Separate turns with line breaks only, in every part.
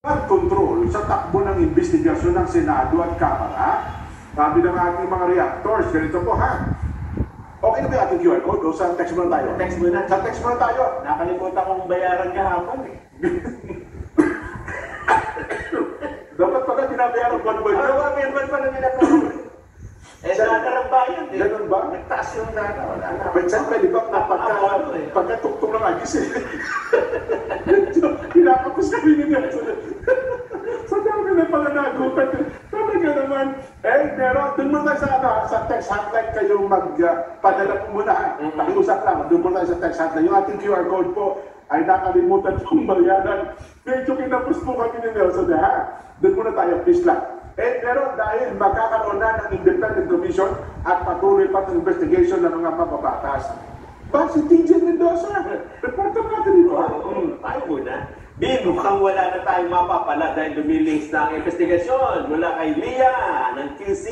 control sa takbo ng investigasyon ng Senado at Kamara. Sabi ng ating mga reactors, ganito po ha. Okay na ba yung ating QR code o sa text muna tayo?
Text muna.
Sa text muna tayo.
Nakalimutan kong bayaran kahapon eh.
Dapat pala binabayaran ba ba?
Oo, meron pa namin ako. Eh, nakakarambayan eh.
Ganun ba?
Nagtaas yung data. Wala na.
But siyempre, di ba, pagkatuktong ng agis eh. Pinakapos kami niya. Sa dami na pala nagutan. Talaga naman. Eh, pero doon muna sa text hotline kayong magpadala po muna. Pakiusap lang, doon muna sa text hotline. Yung ating QR code po ay nakalimutan pong bayaran. Medyo kinapos po kami ni Nelson. Doon muna tayo, please lang. Eh, pero dahil magkakaroon na ng independent commission at patuloy pa ng investigation ng mga mababatas. Ba, si TJ Mendoza, reporter natin dito.
Tayo muna. Mukhang wala na tayong mapapala dahil lumilings na ang investigasyon mula kay Lia ng QC.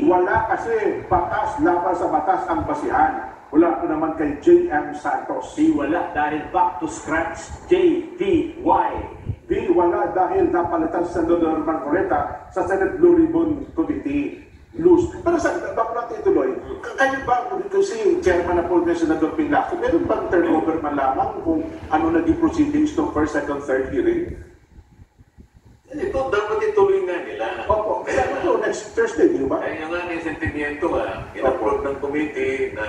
Wala kasi batas, laban sa batas ang basihan. Wala po naman kay JM Santos.
Wala dahil back to scratch JTY.
Wala dahil napalitan sa Senador Marcoleta sa Senate Blue Ribbon Committee. Loose. Pero bago natin ituloy, kayo ba, kasi chairman na po ng Senador Pinlaco, meron bang turnover man lamang kung ano naging proceedings ng first, second, third hearing?
Ito dapat ituloy nga nila.
Opo, kaya ito next Thursday, di ba?
Ay, yung nga ng sentimiento in-approve ng committee na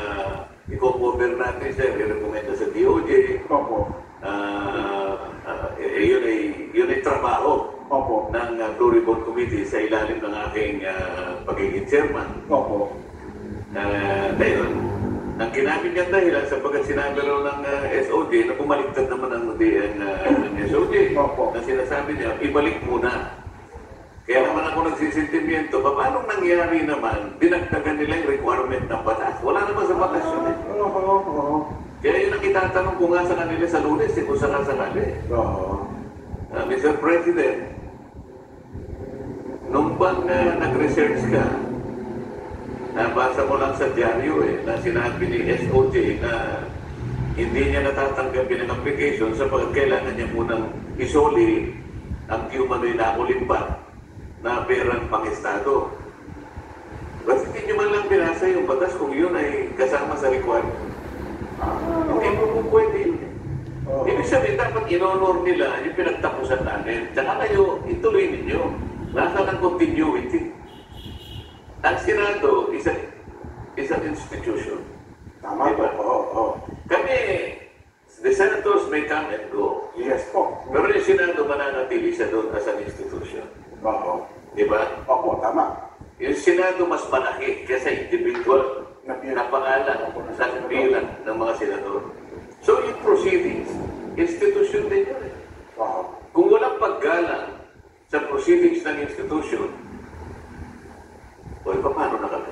i-cover natin siya, i-recommenda sa DOJ.
Opo.
Yun ay trabaho
Opo.
ng Blue Ribbon Committee sa ilalim ng aking pagiging chairman.
Opo.
Ngayon, ang ginamit niya dahilan sapagkat sinabi raw ng SOJ na pumaligtad naman ang SOJ.
Opo.
Na sinasabi niya, ibalik muna. Kaya naman ako nagsisentimiento, paano nangyari naman, dinagdagan nila yung requirement ng batas? Wala naman sa batas yun eh. Kaya yun ang itatanong ko nga sa kanila sa Lunes, kung saan sakali. Mr. President, nung bang nag-research ka, nabasa mo lang sa dyaryo na sinabi ni SOJ na hindi niya natatanggapin ang application sapagkat kailangan niya munang isoli ang humano'y nakulimbat na perang pang-estado. Ba't hindi niyo man lang binasa yung batas kung yun ay kasama sa requirement? Hindi mo pwede yun. Ibig sabihin, dapat in-honor nila yung pinagtapusan natin. Tsaka kayo, ituloy ninyo. Nasa ng continuity. Ang Senado is an institution.
Tama
diba?
po.
Kami, the senators may come and go.
Yes po.
Pero yung Senado mananatili siya doon as an institution.
Oo.
Diba?
Opo, tama.
Yung Senado mas malaki kaysa individual na pangalan sa bilang ng mga senador. So yung proceedings, institution din yun eh. Kung walang paggalang sa proceedings ng institution, paano na kami?